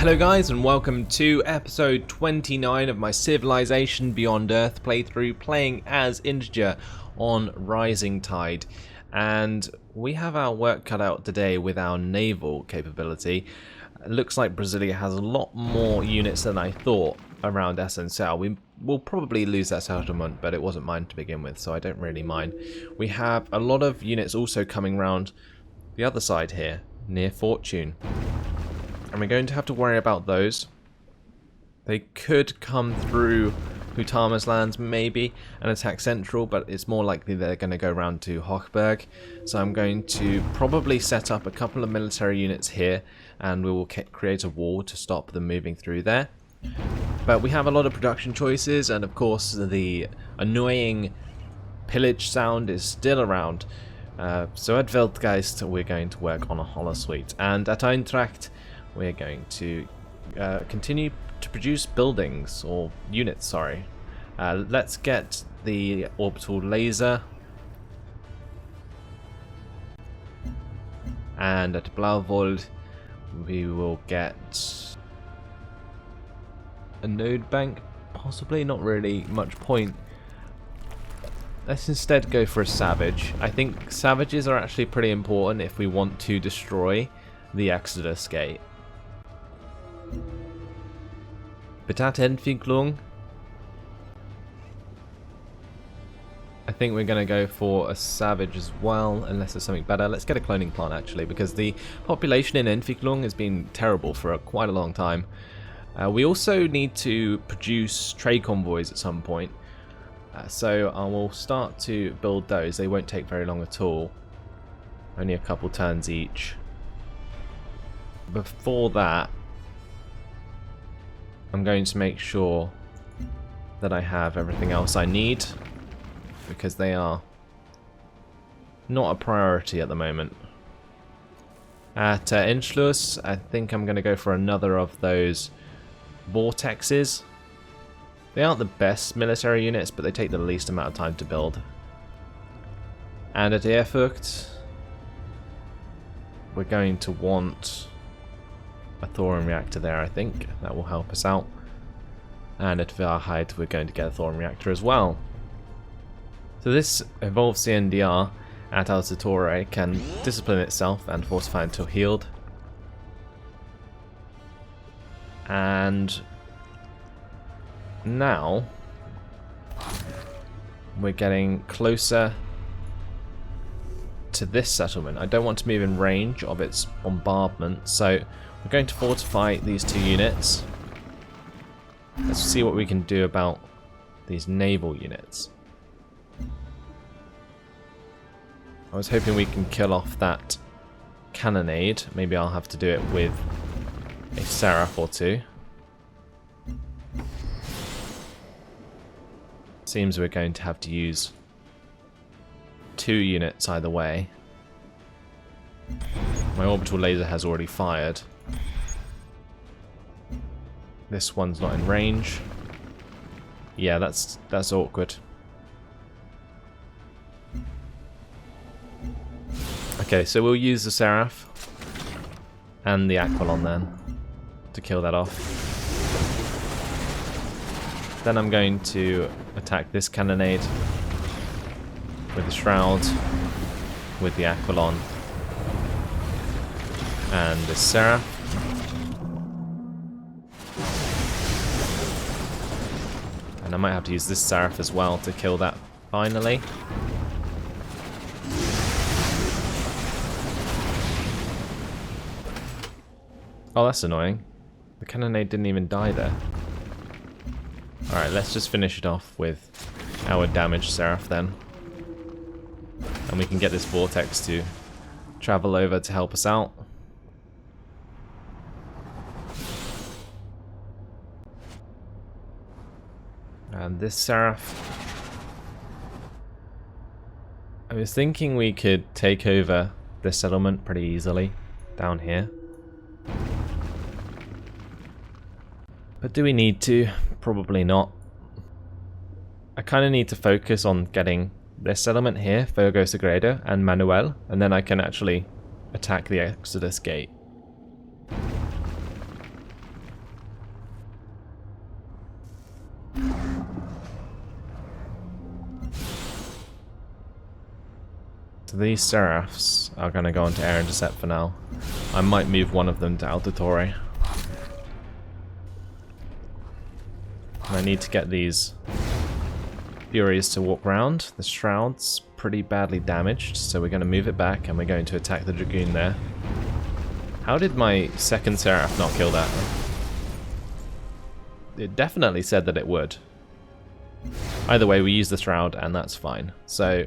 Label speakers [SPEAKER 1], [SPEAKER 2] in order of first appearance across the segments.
[SPEAKER 1] Hello guys, and welcome to episode 29 of my Civilization Beyond Earth playthrough, playing as Integer on Rising Tide. And we have our work cut out today with our naval capability. It looks like Brasilia has a lot more units than I thought around Ascensal. We will probably lose that settlement, but it wasn't mine to begin with, so I don't really mind. We have a lot of units also coming round the other side here, near Fortune. And we're going to have to worry about those. They could come through Hutama's lands maybe and attack Central, but it's more likely they're going to go round to Hochberg. So I'm going to probably set up a couple of military units here, and we will create a wall to stop them moving through there. But we have a lot of production choices, and of course the annoying pillage sound is still around. So at Weltgeist we're going to work on a Hollow Suite, and at Eintracht we're going to continue to produce buildings, or units, sorry. Let's get the orbital laser. And at Blauwold we will get a node bank, possibly, not really much point. Let's instead go for a savage. I think savages are actually pretty important if we want to destroy the Exodus Gate. But at Entwicklung, I think we're going to go for a savage as well, unless there's something better. Let's get a cloning plant actually, because the population in Entwicklung has been terrible for quite a long time. We also need to produce trade convoys at some point, so I will start to build those. They won't take very long at all, only a couple turns each. Before that, I'm going to make sure that I have everything else I need, because they are not a priority at the moment. At Entschluss, I think I'm going to go for another of those vortexes. They aren't the best military units, but they take the least amount of time to build. And at Erfurt, we're going to want a thorium reactor there, I think. That will help us out. And at Wahrheit, we're going to get a thorium reactor as well. So this evolved CNDR at Altitore can discipline itself and fortify until healed. And now we're getting closer to this settlement. I don't want to move in range of its bombardment, so we're going to fortify these two units. Let's see what we can do about these naval units. I was hoping we can kill off that cannonade. Maybe I'll have to do it with a Seraph or two. Seems we're going to have to use 2 units either way. My orbital laser has already fired. This one's not in range. Yeah, that's awkward. Okay, so we'll use the Seraph and the Aquilon then to kill that off. Then I'm going to attack this cannonade with the Shroud, with the Aquilon, and the Seraph. And I might have to use this Seraph as well to kill that finally. Oh, that's annoying. The cannonade didn't even die there. Alright, let's just finish it off with our damaged Seraph then. And we can get this vortex to travel over to help us out. And this Seraph, I was thinking we could take over this settlement pretty easily down here. But do we need to? Probably not. I kind of need to focus on getting this settlement here, Fogo Segredo and Manuel, and then I can actually attack the Exodus Gate. So these Seraphs are going to go into air intercept for now. I might move one of them to Altitore. I need to get these Furies to walk round. The Shroud's pretty badly damaged, so we're going to move it back and we're going to attack the Dragoon there. How did my second Seraph not kill that? It definitely said that it would. Either way, we use the Shroud and that's fine. So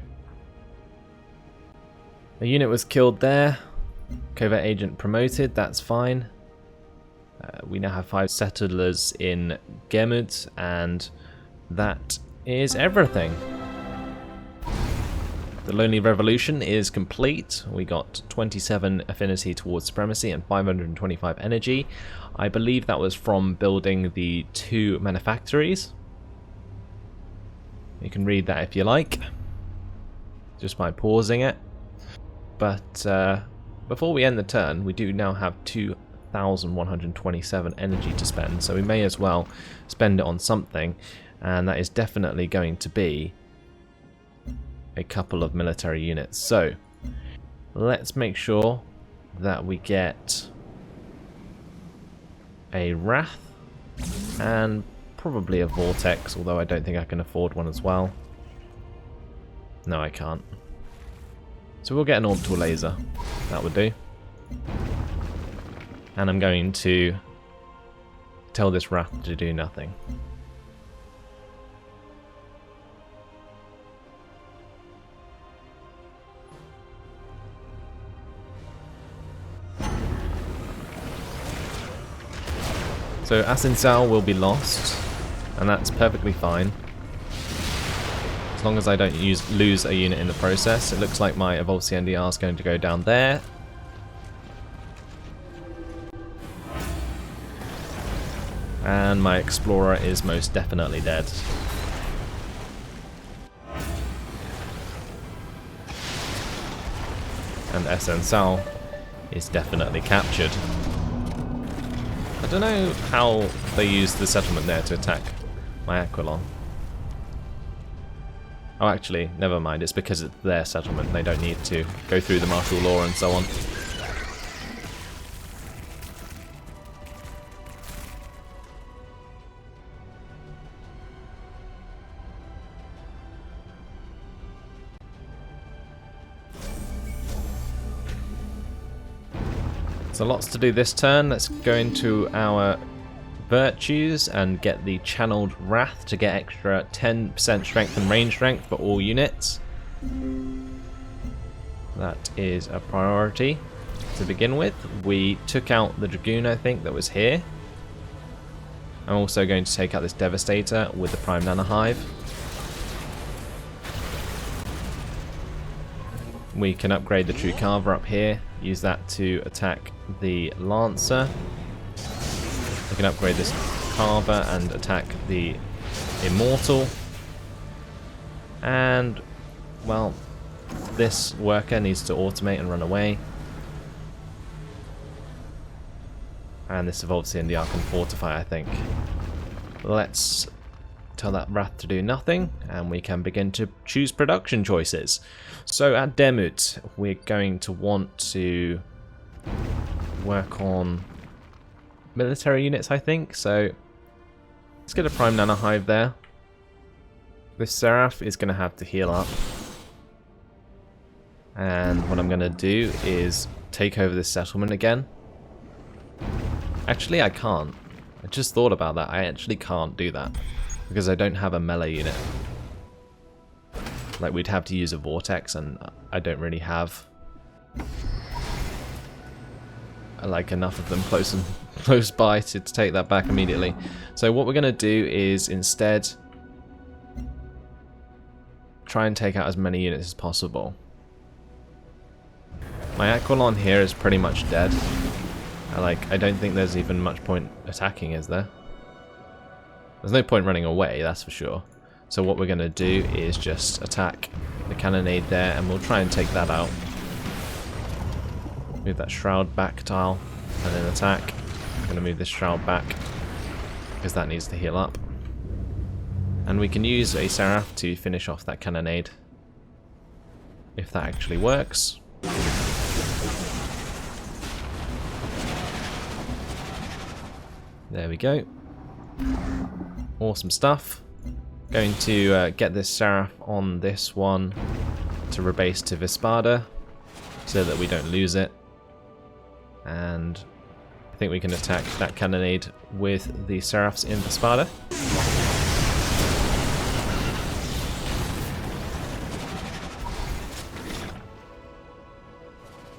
[SPEAKER 1] a unit was killed there. Covert agent promoted, that's fine. We now have 5 settlers in Gemut, and that is everything. The Lonely Revolution is complete. We got 27 affinity towards Supremacy and 525 energy. I believe that was from building the 2 manufactories. You can read that if you like, just by pausing it. But before we end the turn, we do now have 2,127 energy to spend, so we may as well spend it on something, and that is definitely going to be a couple of military units. So let's make sure that we get a Wrath and probably a Vortex, although I don't think I can afford one as well. No, I can't. So we'll get an orbital laser. That would do. And I'm going to tell this Wrath to do nothing. So Asinsal will be lost, and that's perfectly fine. As long as I don't lose a unit in the process. It looks like my Evolved CNDR is going to go down there. And my Explorer is most definitely dead. And Asinsal is definitely captured. I don't know how they used the settlement there to attack my Aquilon. Oh, actually, never mind. It's because it's their settlement. They don't need to go through the martial law and so on. So lots to do this turn. Let's go into our virtues and get the channeled Wrath to get extra 10% strength and range strength for all units. That is a priority to begin with. We took out the Dragoon, I think, that was here. I'm also going to take out this Devastator with the Prime Nanohive. We can upgrade the True Carver up here, use that to attack the Lancer. We can upgrade this Carver and attack the Immortal. And, well, this worker needs to automate and run away. And this Evolved CNDR can fortify, I think. Let's tell that Wrath to do nothing, and we can begin to choose production choices. So at Demut, we're going to want to work on military units, I think. So let's get a Prime Nanohive there. This Seraph is going to have to heal up. And what I'm going to do is take over this settlement again. Actually, I can't. I just thought about that. I actually can't do that because I don't have a melee unit. Like, we'd have to use a Vortex, and I don't really have like enough of them close by to take that back immediately. So what we're going to do is instead try and take out as many units as possible. My Aquilon here is pretty much dead. I don't think there's even much point attacking, is there? There's no point running away, that's for sure. So what we're going to do is just attack the cannonade there, and we'll try and take that out. Move that Shroud back tile, and then attack. I'm going to move this Shroud back, because that needs to heal up. And we can use a Seraph to finish off that cannonade. if that actually works. There we go. Awesome stuff. Going to get this Seraph on this one to rebase to Vispada so that we don't lose it. And I think we can attack that cannonade with the Seraphs in Vispada.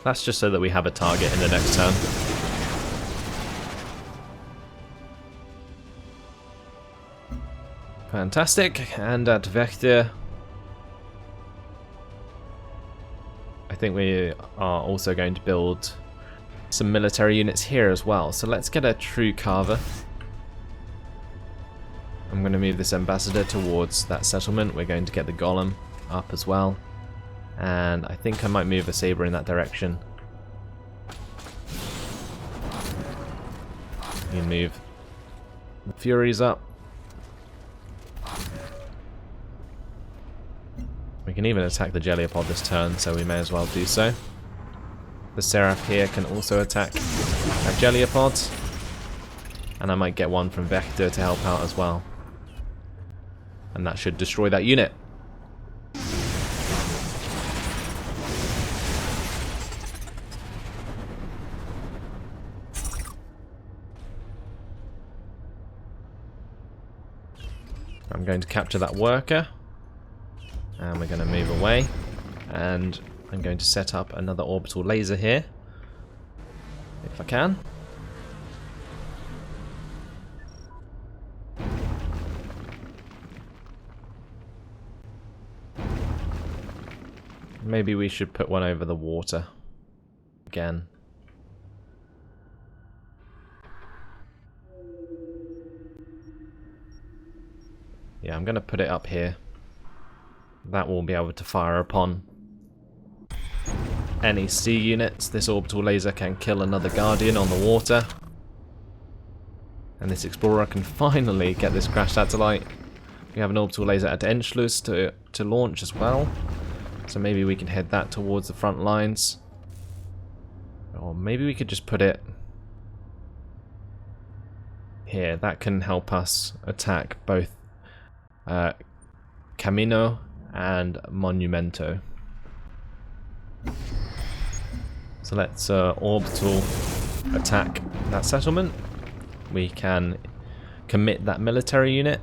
[SPEAKER 1] That's just so that we have a target in the next turn. Fantastic, and at Vector, I think we are also going to build some military units here as well. So let's get a true carver. I'm going to move this ambassador towards that settlement. We're going to get the golem up as well. And I think I might move a saber in that direction. You can move the Furies up. We can even attack the Jellypod this turn, so we may as well do so. The Seraph here can also attack that Jellypod. And I might get one from Vector to help out as well. And that should destroy that unit. I'm going to capture that worker. And we're going to move away. And I'm going to set up another orbital laser here. If I can. Maybe we should put one over the water. Again. Yeah, I'm going to put it up here. That will be able to fire upon any sea units. This orbital laser can kill another Guardian on the water. And this Explorer can finally get this crash satellite. We have an orbital laser at Entschluss to launch as well. So maybe we can head that towards the front lines. Or maybe we could just put it here. That can help us attack both Camino and Monumento. So let's orbital attack that settlement. We can commit that military unit.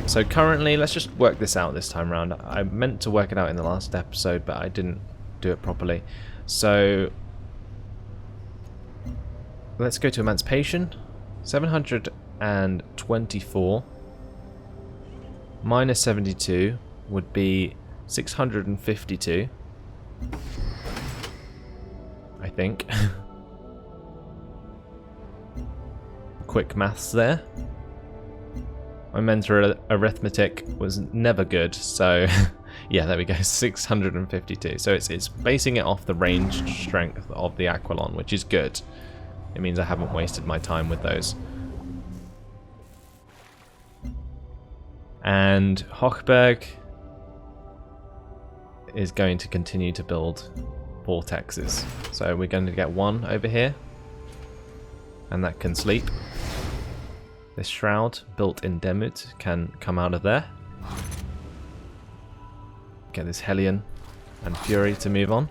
[SPEAKER 1] So currently, let's just work this out this time around. I meant to work it out in the last episode, but I didn't do it properly. So let's go to Emancipation. 724 minus 72 would be 652. I think. Quick maths there. My mental arithmetic was never good, so yeah, there we go, 652. So it's basing it off the ranged strength of the Aquilon, which is good. It means I haven't wasted my time with those. And Hochberg is going to continue to build vortexes. So we're going to get one over here, and that can sleep. This shroud, built in Demut, can come out of there. Get this Hellion and Fury to move on,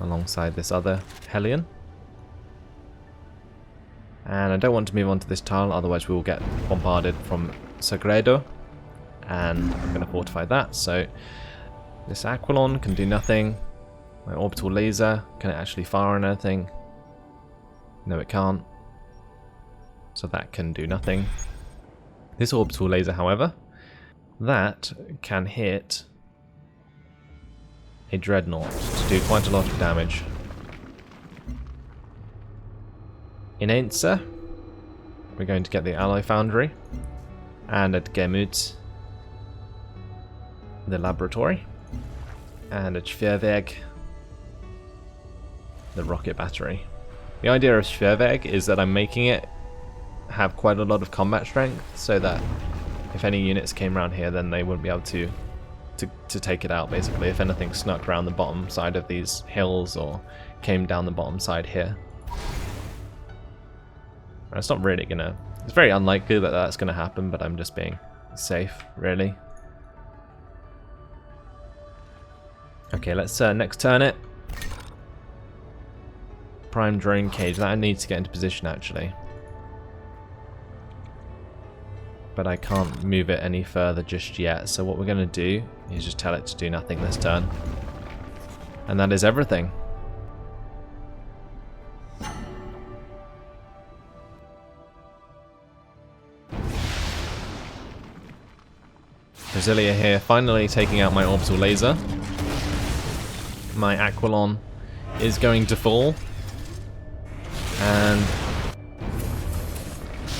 [SPEAKER 1] alongside this other Hellion. And I don't want to move on to this tile, otherwise we will get bombarded from Sagredo. And I'm going to fortify that, so this Aquilon can do nothing. My orbital laser, can it actually fire on anything? No, it can't. So that can do nothing. This orbital laser, however, that can hit a Dreadnought to do quite a lot of damage. In Ainsa, we're going to get the Alloy Foundry, and at Gemut, the Laboratory, and at Schwerweg, the Rocket Battery. The idea of Schwerweg is that I'm making it have quite a lot of combat strength, so that if any units came around here, then they wouldn't be able to to take it out, basically, if anything snuck around the bottom side of these hills or came down the bottom side here. It's not really gonna... It's very unlikely that that's gonna happen, but I'm just being safe, really. Okay, let's next turn it. Prime drone cage. That needs to get into position, actually. But I can't move it any further just yet, so what we're going to do is just tell it to do nothing this turn. And that is everything. Brasilia here, finally taking out my orbital laser. My Aquilon is going to fall. And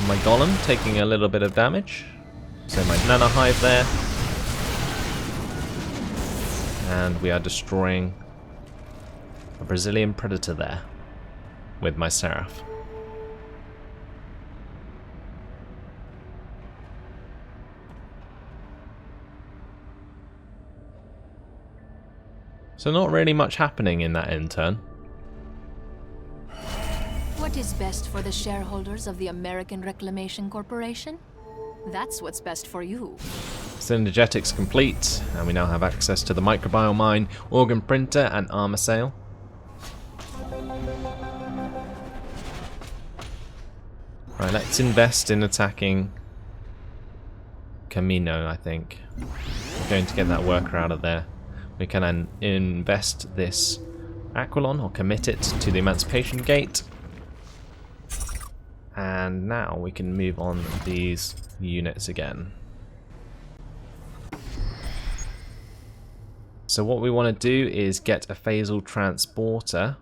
[SPEAKER 1] my Golem taking a little bit of damage. So my Nano Hive there. And we are destroying a Brazilian Predator there with my Seraph. So not really much happening in that end turn.
[SPEAKER 2] What is best for the shareholders of the American Reclamation Corporation? That's what's best for you.
[SPEAKER 1] Synergetics complete, and we now have access to the microbiome mine, organ printer, and armor sale. Right, let's invest in attacking Camino, I think. We're going to get that worker out of there. We can invest this Aquilon, or commit it to the Emancipation Gate. And now we can move on these units again. So what we want to do is get a phasal transporter.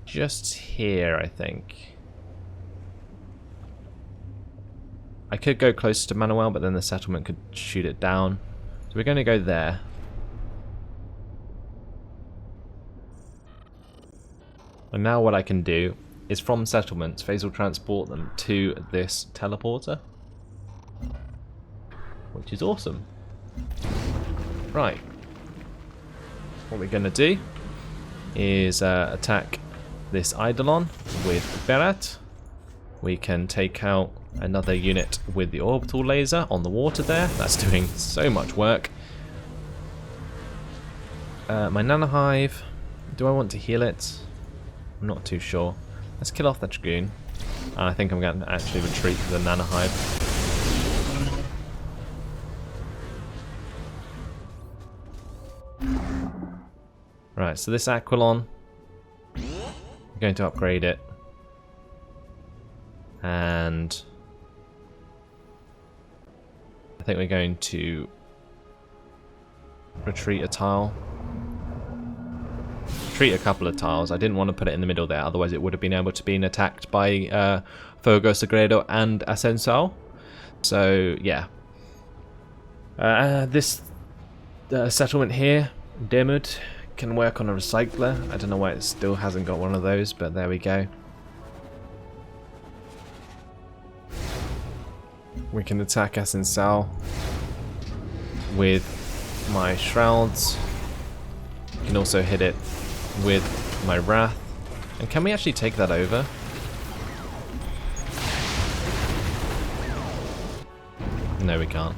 [SPEAKER 1] Just here, I think. I could go closer to Manuel, but then the settlement could shoot it down. So we're going to go there. And now what I can do is from settlements, phasal transport them to this teleporter. Which is awesome. Right. What we're going to do is attack this Eidolon with Berat. We can take out another unit with the orbital laser on the water there. That's doing so much work. My Nanohive. Do I want to heal it? I'm not too sure. Let's kill off the Dragoon. And I think I'm going to actually retreat to the Nanohive. Right, so this Aquilon, I'm going to upgrade it. And I think we're going to retreat a tile. Retreat a couple of tiles. I didn't want to put it in the middle there, otherwise it would have been able to be attacked by Fogo Segredo and Ascensal. So, yeah. This settlement here, Demut, can work on a recycler. I don't know why it still hasn't got one of those, but there we go. We can attack Ascensal with my Shrouds. We can also hit it with my Wrath. And can we actually take that over? No, we can't.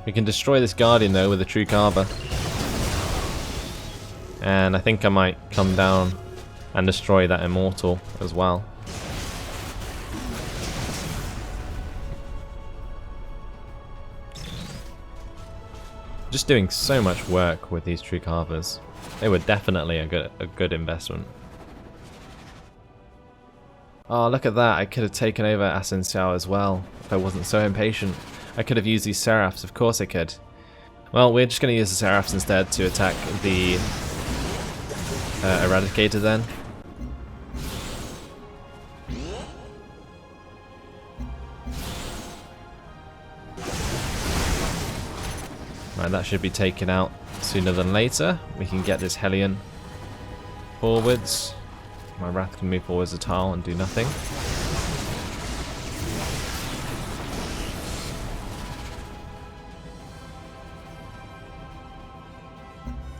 [SPEAKER 1] We can destroy this Guardian though with a True Carver. And I think I might come down and destroy that Immortal as well. Just doing so much work with these True Carvers. They were definitely a good investment. Oh, look at that. I could have taken over Ascensal as well if I wasn't so impatient. I could have used these Seraphs. Of course I could. Well, we're just going to use the Seraphs instead to attack the Eradicator then. Right, that should be taken out sooner than later. We can get this Hellion forwards. My Wrath can move forwards a tile and do nothing.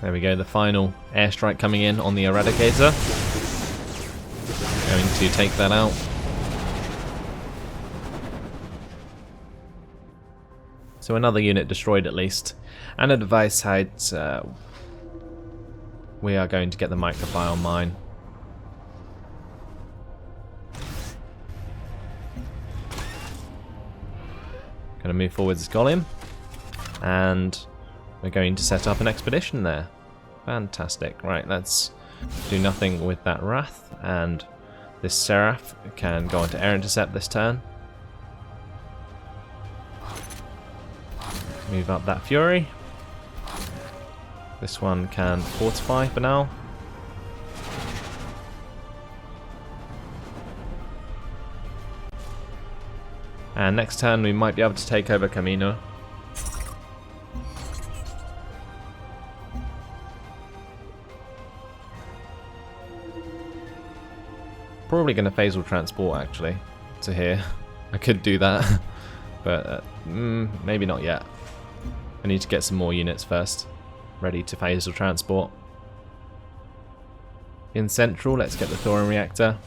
[SPEAKER 1] There we go, the final airstrike coming in on the Eradicator. Going to take that out. So another unit destroyed at least. And a device height. We are going to get the microbio mine. Going to move forwards this column. And we're going to set up an expedition there. Fantastic. Right, let's do nothing with that Wrath. And this Seraph can go into air intercept this turn. Move up that Fury. This one can fortify for now. And next turn we might be able to take over Camino. Probably going to phasal transport actually to here. I could do that, but maybe not yet. I need to get some more units first, ready to phasal transport. In central, let's get the thorium reactor.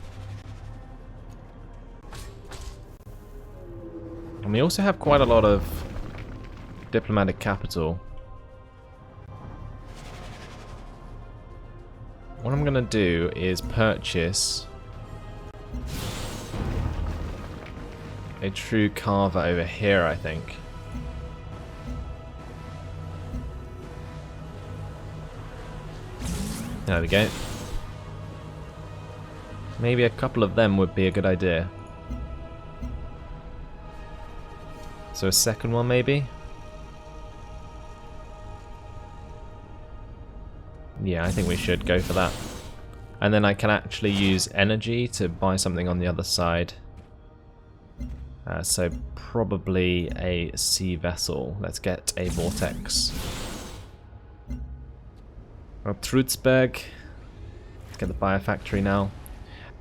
[SPEAKER 1] And we also have quite a lot of diplomatic capital. What I'm going to do is purchase a true carver over here, I think. There we go. Maybe a couple of them would be a good idea. So a second one maybe? Yeah, I think we should go for that. And then I can actually use energy to buy something on the other side. So probably a sea vessel. Let's get a vortex. Trutzberg. Let's get the biofactory now.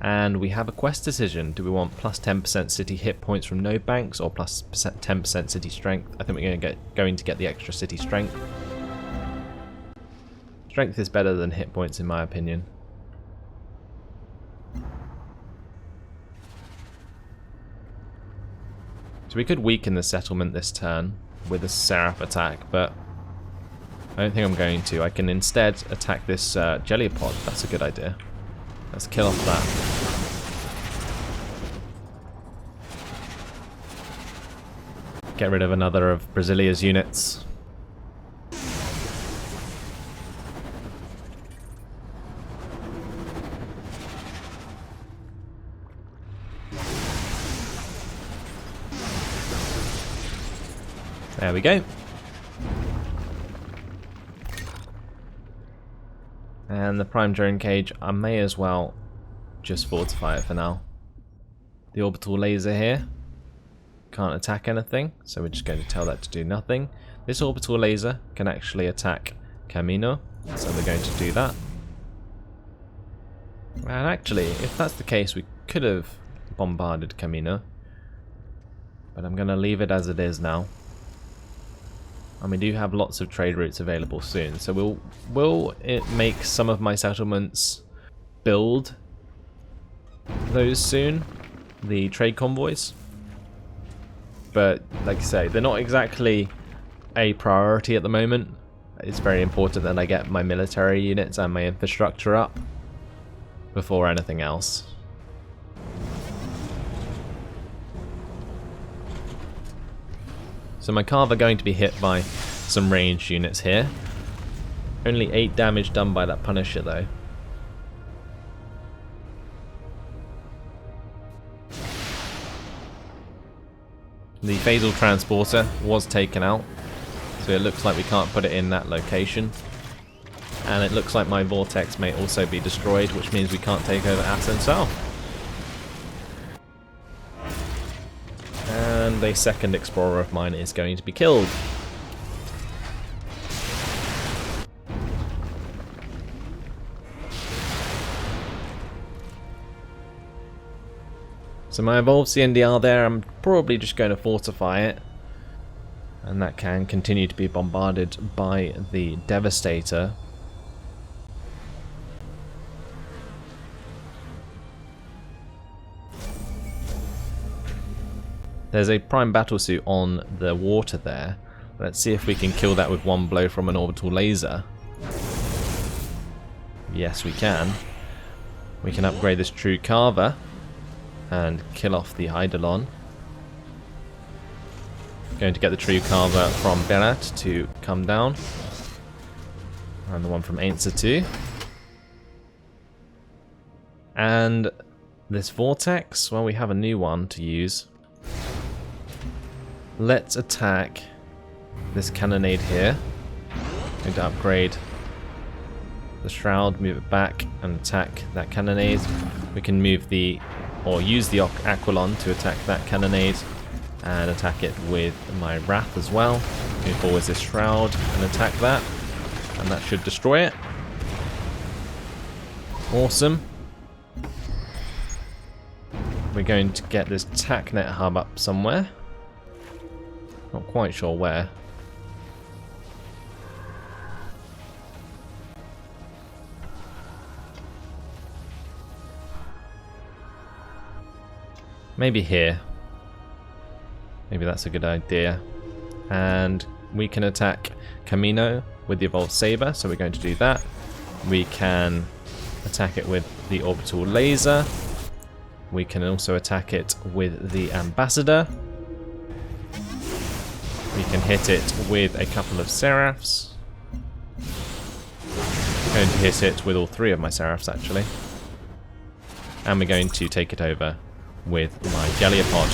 [SPEAKER 1] And we have a quest decision. Do we want plus 10% city hit points from node banks or plus 10% city strength? I think we're going to get the extra city strength. Strength is better than hit points in my opinion. So we could weaken the settlement this turn with a Seraph attack, but I don't think I'm going to. I can instead attack this Jellypod. That's a good idea. Let's kill off that. Get rid of another of Brazilia's units. There we go. And the prime drone cage, I may as well just fortify it for now. The orbital laser here can't attack anything, so we're just going to tell that to do nothing. This orbital laser can actually attack Camino, so we're going to do that. And actually, if that's the case, we could have bombarded Camino, but I'm going to leave it as it is now. And we do have lots of trade routes available soon, so will it make some of my settlements build those soon, the trade convoys? But like I say, they're not exactly a priority at the moment. It's very important that I get my military units and my infrastructure up before anything else. So my carver going to be hit by some ranged units here. Only 8 damage done by that Punisher though. The phasal transporter was taken out, so it looks like we can't put it in that location. And it looks like my vortex may also be destroyed, which means we can't take over Assen South. And a second explorer of mine is going to be killed. So my evolved CNDR there, I'm probably just going to fortify it. And that can continue to be bombarded by the Devastator. There's a prime battlesuit on the water there. Let's see if we can kill that with one blow from an orbital laser. Yes, we can. We can upgrade this true carver and kill off the Eidolon. Going to get the true carver from Berat to come down. And the one from Ainsa too. And this vortex, well, we have a new one to use. Let's attack this cannonade here. Going to upgrade the shroud, move it back and attack that cannonade. We can move the, or use the Aquilon to attack that cannonade and attack it with my Wrath as well. Move forwards this shroud and attack that, and that should destroy it. Awesome. We're going to get this TACnet hub up somewhere. Not quite sure where. Maybe here. Maybe that's a good idea. And we can attack Camino with the Evolved Saber, so we're going to do that. We can attack it with the Orbital Laser. We can also attack it with the Ambassador. We can hit it with a couple of Seraphs. I'm going to hit it with all three of my Seraphs, actually. And we're going to take it over with my Galeopod.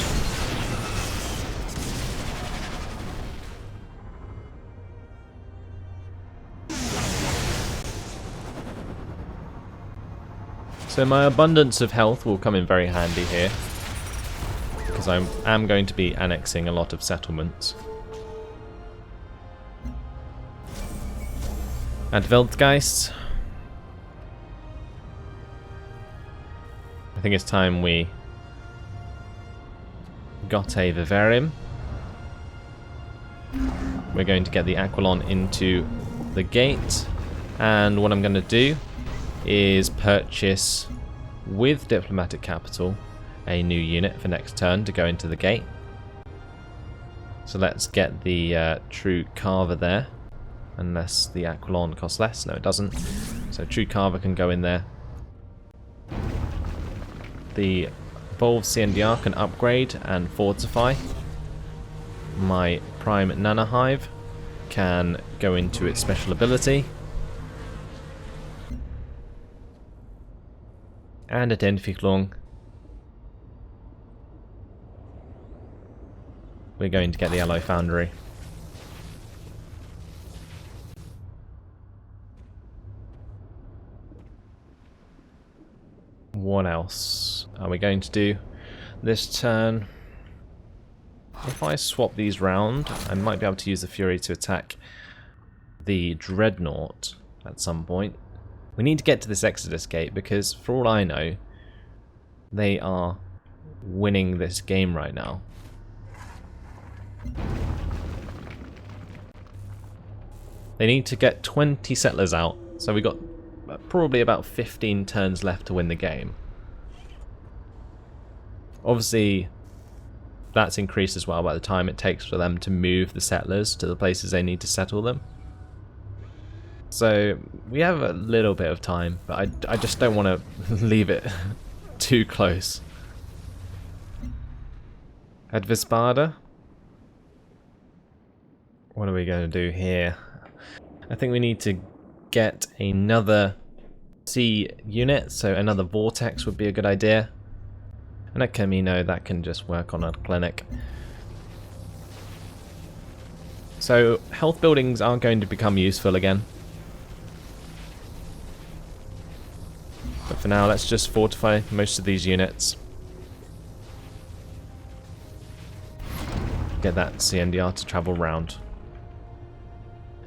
[SPEAKER 1] So my abundance of health will come in very handy here, because I am going to be annexing a lot of settlements. At Weltgeist, I think it's time we got a Vivarium. We're going to get the Aquilon into the gate, and what I'm going to do is purchase with diplomatic capital a new unit for next turn to go into the gate. So let's get the true carver there, unless the Aquilon costs less. No, it doesn't. So true carver can go in there. The evolved CNDR can upgrade and fortify. My prime Nana Hive can go into its special ability. And at Entwicklung, we're going to get the Alloy Foundry. What else are we going to do this turn? If I swap these round, I might be able to use the Fury to attack the Dreadnought at some point. We need to get to this Exodus gate, because for all I know, they are winning this game right now. They need to get 20 settlers out, so we got probably about 15 turns left to win the game. Obviously, that's increased as well by the time it takes for them to move the settlers to the places they need to settle them. So we have a little bit of time, but I just don't want to leave it too close. At Vispada, what are we going to do here? I think we need to get another C unit, so another Vortex would be a good idea. And at Camino, that can just work on a clinic. So health buildings are going to become useful again. But for now, let's just fortify most of these units. Get that CNDR to travel round.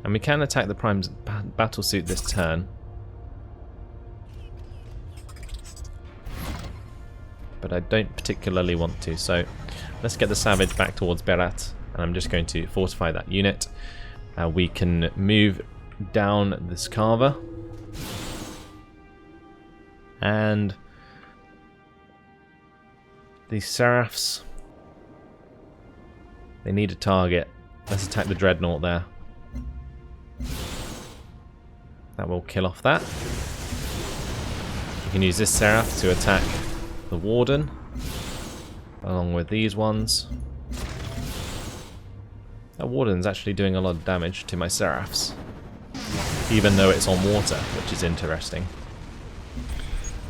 [SPEAKER 1] And we can attack the Prime's battlesuit this turn. But I don't particularly want to, so let's get the Savage back towards Berat. And I'm just going to fortify that unit. We can move down this Carver. And the Seraphs They need a target. Let's attack the dreadnought there. That will kill off that. We can use this Seraph to attack the Warden, along with these ones. That Warden's actually doing a lot of damage to my Seraphs, even though it's on water, which is interesting.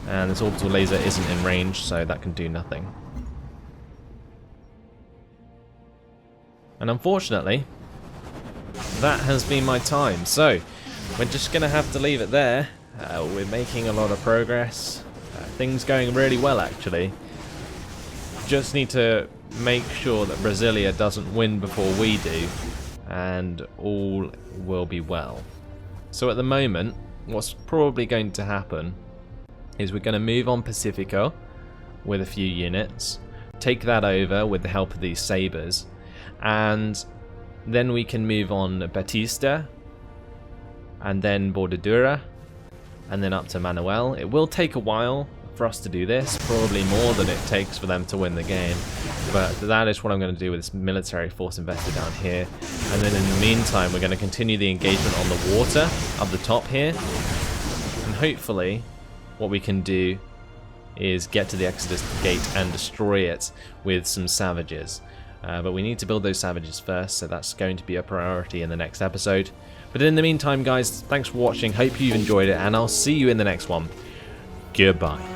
[SPEAKER 1] And this orbital laser isn't in range, so that can do nothing. And unfortunately, that has been my time. So, we're just going to have to leave it there. We're making a lot of progress. Things going really well, actually. Just need to make sure that Brasilia doesn't win before we do, and all will be well. So at the moment, what's probably going to happen is we're going to move on Pacifico with a few units, take that over with the help of these sabers, and then we can move on Batista, and then Bordadura, and then up to Manuel. It will take a while for us to do this, probably more than it takes for them to win the game, but that is what I'm going to do with this military force invested down here. And then in the meantime, we're going to continue the engagement on the water up the top here, and hopefully what we can do is get to the Exodus Gate and destroy it with some savages. But we need to build those savages first, so that's going to be a priority in the next episode. But in the meantime, guys, thanks for watching. Hope you enjoyed it, and I'll see you in the next one. Goodbye.